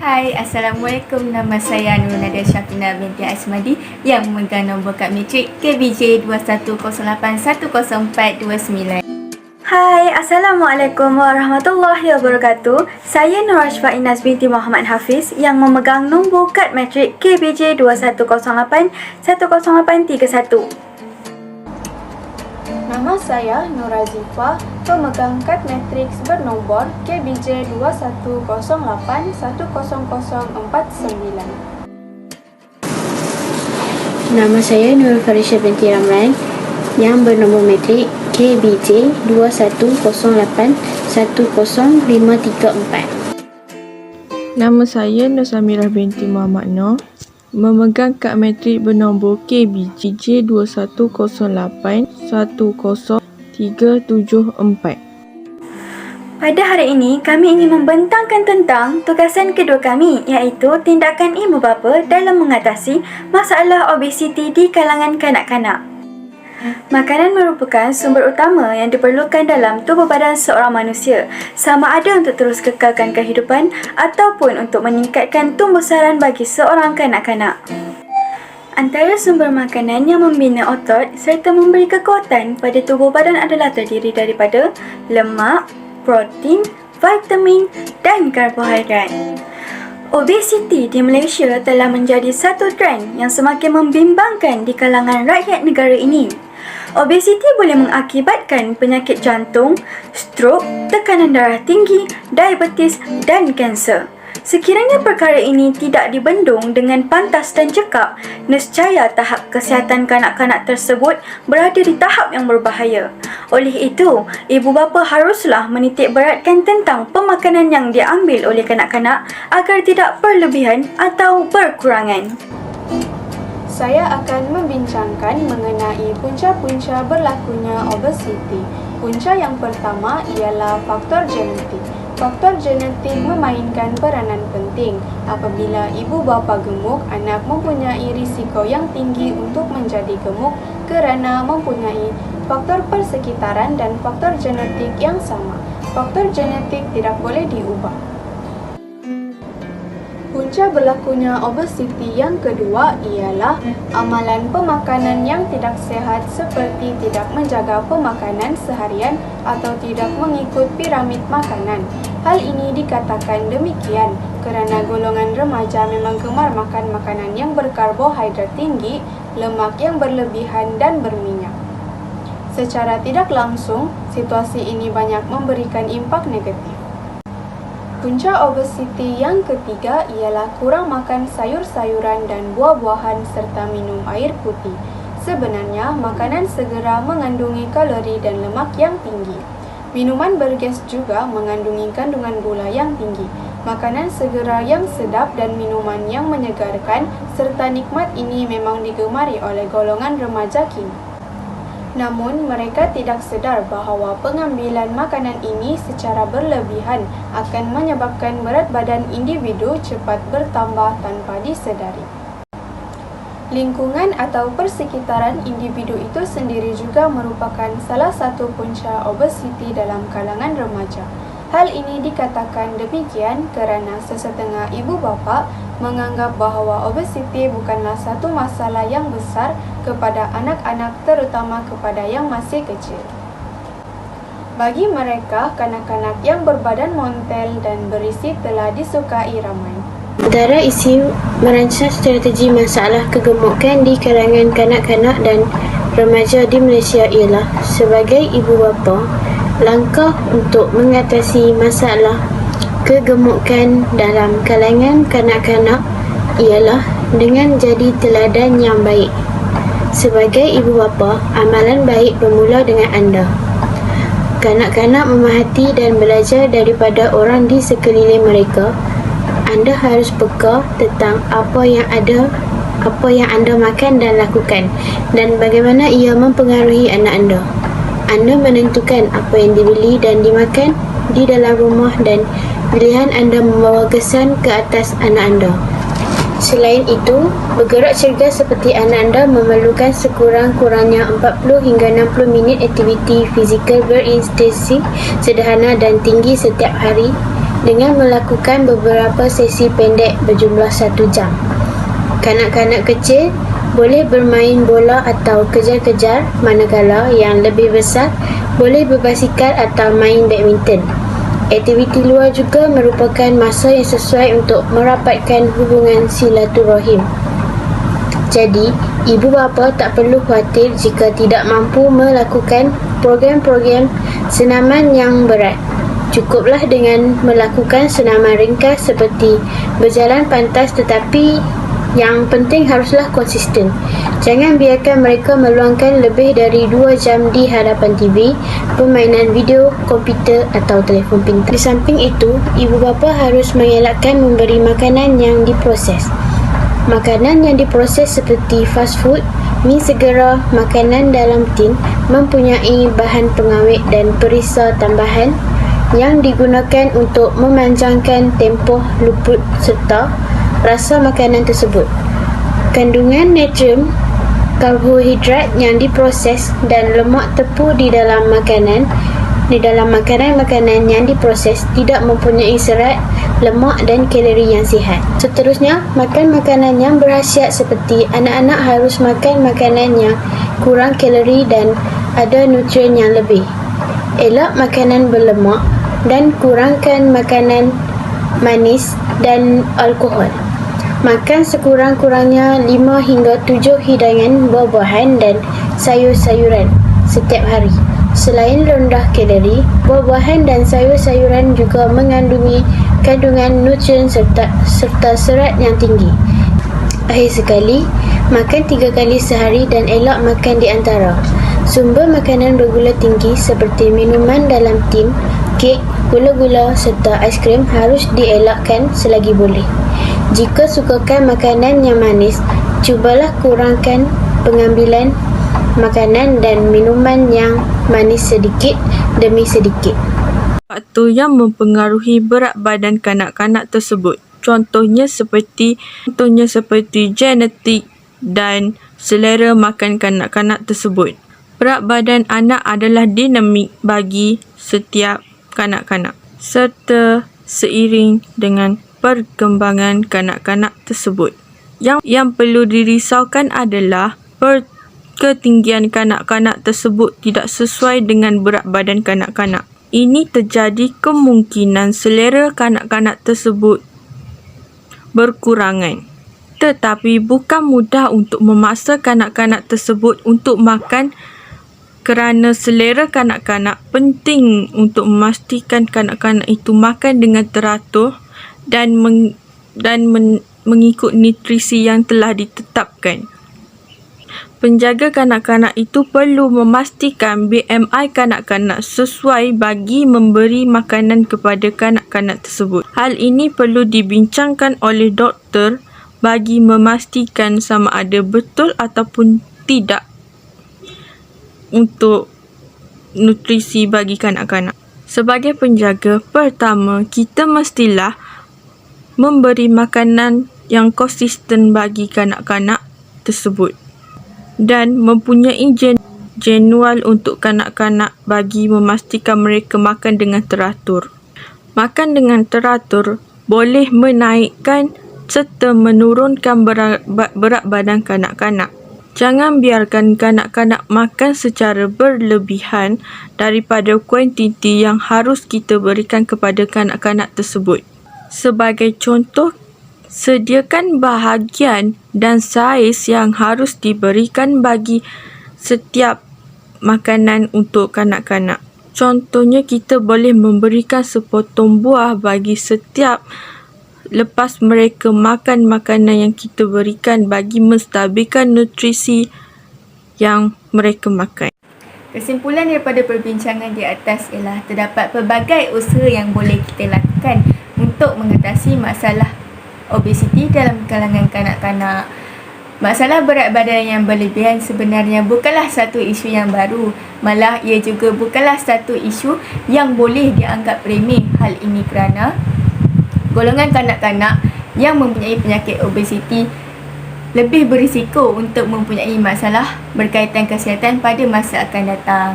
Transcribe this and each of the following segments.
Hai, Assalamualaikum. Nama saya Nur Nadia Syafina binti Asmadi yang memegang nombor kad matrik KBJ 2108104109. Hai, Assalamualaikum warahmatullahi wabarakatuh. Saya Nur Ashfa Inas binti Muhammad Hafiz yang memegang nombor kad matrik KBJ 2108100831. Nama saya Nur Azifa, pemegang kad matriks bernombor KBJ 2108100049. Nama saya Nur Farisha binti Ramlan yang bernombor matrik KBJ 2108100534. Nama saya Nur Samirah binti Muhammad Noor, memegang kad matrik bernombor KBJ 2108100374. Pada hari ini, kami ingin membentangkan tentang tugasan kedua kami, iaitu tindakan ibu bapa dalam mengatasi masalah obesiti di kalangan kanak-kanak. Makanan merupakan sumber utama yang diperlukan dalam tubuh badan seorang manusia, sama ada untuk terus kekalkan kehidupan ataupun untuk meningkatkan tumbuhsaran bagi seorang kanak-kanak. Antara sumber makanan yang membina otot serta memberi kekuatan pada tubuh badan adalah terdiri daripada lemak, protein, vitamin dan karbohidrat. Obesiti di Malaysia telah menjadi satu trend yang semakin membimbangkan di kalangan rakyat negara ini. Obesiti boleh mengakibatkan penyakit jantung, strok, tekanan darah tinggi, diabetes dan kanser. Sekiranya perkara ini tidak dibendung dengan pantas dan cekap, nescaya tahap kesihatan kanak-kanak tersebut berada di tahap yang berbahaya. Oleh itu, ibu bapa haruslah menitik beratkan tentang pemakanan yang diambil oleh kanak-kanak agar tidak berlebihan atau berkurangan. Saya akan membincangkan mengenai punca-punca berlakunya obesiti. Punca yang pertama ialah faktor genetik. Faktor genetik memainkan peranan penting. Apabila ibu bapa gemuk, anak mempunyai risiko yang tinggi untuk menjadi gemuk kerana mempunyai faktor persekitaran dan faktor genetik yang sama. Faktor genetik tidak boleh diubah. Punca berlakunya obesiti yang kedua ialah amalan pemakanan yang tidak sihat seperti tidak menjaga pemakanan seharian atau tidak mengikut piramid makanan. Hal ini dikatakan demikian kerana golongan remaja memang gemar makan makanan yang berkarbohidrat tinggi, lemak yang berlebihan dan berminyak. Secara tidak langsung, situasi ini banyak memberikan impak negatif. Punca obesiti yang ketiga ialah kurang makan sayur-sayuran dan buah-buahan serta minum air putih. Sebenarnya, makanan segera mengandungi kalori dan lemak yang tinggi. Minuman bergas juga mengandungi kandungan gula yang tinggi. Makanan segera yang sedap dan minuman yang menyegarkan serta nikmat ini memang digemari oleh golongan remaja kini. Namun, mereka tidak sedar bahawa pengambilan makanan ini secara berlebihan akan menyebabkan berat badan individu cepat bertambah tanpa disedari. Lingkungan atau persekitaran individu itu sendiri juga merupakan salah satu punca obesiti dalam kalangan remaja. Hal ini dikatakan demikian kerana sesetengah ibu bapa menganggap bahawa obesiti bukanlah satu masalah yang besar kepada anak-anak, terutama kepada yang masih kecil. Bagi mereka, kanak-kanak yang berbadan montel dan berisi telah disukai ramai. Antara isu merancang strategi masalah kegemukan di kalangan kanak-kanak dan remaja di Malaysia ialah sebagai ibu bapa, langkah untuk mengatasi masalah kegemukan dalam kalangan kanak-kanak ialah dengan jadi teladan yang baik. Sebagai ibu bapa, amalan baik bermula dengan anda. Kanak-kanak memerhati dan belajar daripada orang di sekeliling mereka. Anda harus peka tentang apa yang anda makan dan lakukan dan bagaimana ia mempengaruhi anak anda. Anda menentukan apa yang dibeli dan dimakan di dalam rumah dan pilihan anda membawa kesan ke atas anak anda. Selain itu, bergerak cergas seperti anak anda memerlukan sekurang-kurangnya 40 hingga 60 minit aktiviti fizikal berintensif sederhana dan tinggi setiap hari dengan melakukan beberapa sesi pendek berjumlah 1 jam. Kanak-kanak kecil boleh bermain bola atau kejar-kejar, manakala yang lebih besar boleh berbasikal atau main badminton. Aktiviti luar juga merupakan masa yang sesuai untuk merapatkan hubungan silaturahim. Jadi, ibu bapa tak perlu khawatir jika tidak mampu melakukan program-program senaman yang berat. Cukuplah dengan melakukan senaman ringkas seperti berjalan pantas, tetapi yang penting haruslah konsisten. Jangan biarkan mereka meluangkan lebih dari 2 jam di hadapan TV, permainan video, komputer atau telefon pintar. Di samping itu, ibu bapa harus mengelakkan memberi makanan yang diproses. Makanan yang diproses seperti fast food, mi segera, makanan dalam tin mempunyai bahan pengawet dan perisa tambahan yang digunakan untuk memanjangkan tempoh luput serta rasa makanan tersebut. Kandungan natrium, karbohidrat yang diproses dan lemak tepu di dalam makanan yang diproses tidak mempunyai serat, lemak dan kalori yang sihat. Seterusnya, makan makanan yang berkhasiat seperti anak-anak harus makan makanan yang kurang kalori dan ada nutrien yang lebih. Elak makanan berlemak dan kurangkan makanan manis dan alkohol. Makan sekurang-kurangnya 5 hingga 7 hidangan buah-buahan dan sayur-sayuran setiap hari. Selain rendah kalori, buah-buahan dan sayur-sayuran juga mengandungi kandungan nutrien serta serat yang tinggi. Akhir sekali, makan 3 kali sehari dan elak makan di antara sumber makanan bergula tinggi seperti minuman dalam tin, kek, gula-gula serta aiskrim harus dielakkan selagi boleh. Jika sukakan makanan yang manis, cubalah kurangkan pengambilan makanan dan minuman yang manis sedikit demi sedikit. Faktor yang mempengaruhi berat badan kanak-kanak tersebut. Contohnya seperti genetik dan selera makan kanak-kanak tersebut. Berat badan anak adalah dinamik bagi setiap kanak-kanak serta seiring dengan perkembangan kanak-kanak tersebut. Yang perlu dirisaukan adalah ketinggian kanak-kanak tersebut tidak sesuai dengan berat badan kanak-kanak. Ini terjadi kemungkinan selera kanak-kanak tersebut berkurangan. Tetapi bukan mudah untuk memaksa kanak-kanak tersebut untuk makan kerana selera kanak-kanak penting untuk memastikan kanak-kanak itu makan dengan teratur dan mengikut nutrisi yang telah ditetapkan. Penjaga kanak-kanak itu perlu memastikan BMI kanak-kanak sesuai bagi memberi makanan kepada kanak-kanak tersebut. Hal ini perlu dibincangkan oleh doktor bagi memastikan sama ada betul ataupun tidak untuk nutrisi bagi kanak-kanak. Sebagai penjaga, pertama, kita mestilah memberi makanan yang konsisten bagi kanak-kanak tersebut dan mempunyai jadual untuk kanak-kanak bagi memastikan mereka makan dengan teratur. Makan dengan teratur boleh menaikkan serta menurunkan berat badan kanak-kanak. Jangan biarkan kanak-kanak makan secara berlebihan daripada kuantiti yang harus kita berikan kepada kanak-kanak tersebut. Sebagai contoh, sediakan bahagian dan saiz yang harus diberikan bagi setiap makanan untuk kanak-kanak. Contohnya, kita boleh memberikan sepotong buah bagi setiap lepas mereka makan makanan yang kita berikan bagi menstabilkan nutrisi yang mereka makan. Kesimpulan daripada perbincangan di atas ialah terdapat pelbagai usaha yang boleh kita lakukan untuk mengatasi masalah obesiti dalam kalangan kanak-kanak. Masalah berat badan yang berlebihan sebenarnya bukanlah satu isu yang baru, malah ia juga bukanlah satu isu yang boleh dianggap remeh. Hal ini kerana golongan kanak-kanak yang mempunyai penyakit obesiti lebih berisiko untuk mempunyai masalah berkaitan kesihatan pada masa akan datang.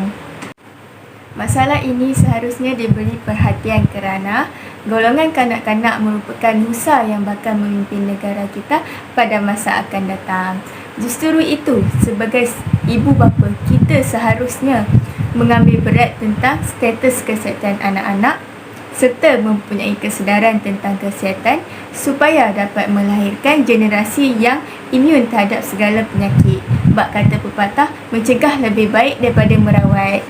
Masalah ini seharusnya diberi perhatian kerana Golongan kanak-kanak merupakan nusa yang bakal memimpin negara kita pada masa akan datang. Justru itu, sebagai ibu bapa, kita seharusnya mengambil berat tentang status kesihatan anak-anak serta mempunyai kesedaran tentang kesihatan supaya dapat melahirkan generasi yang imun terhadap segala penyakit. Bab kata pepatah, mencegah lebih baik daripada merawat.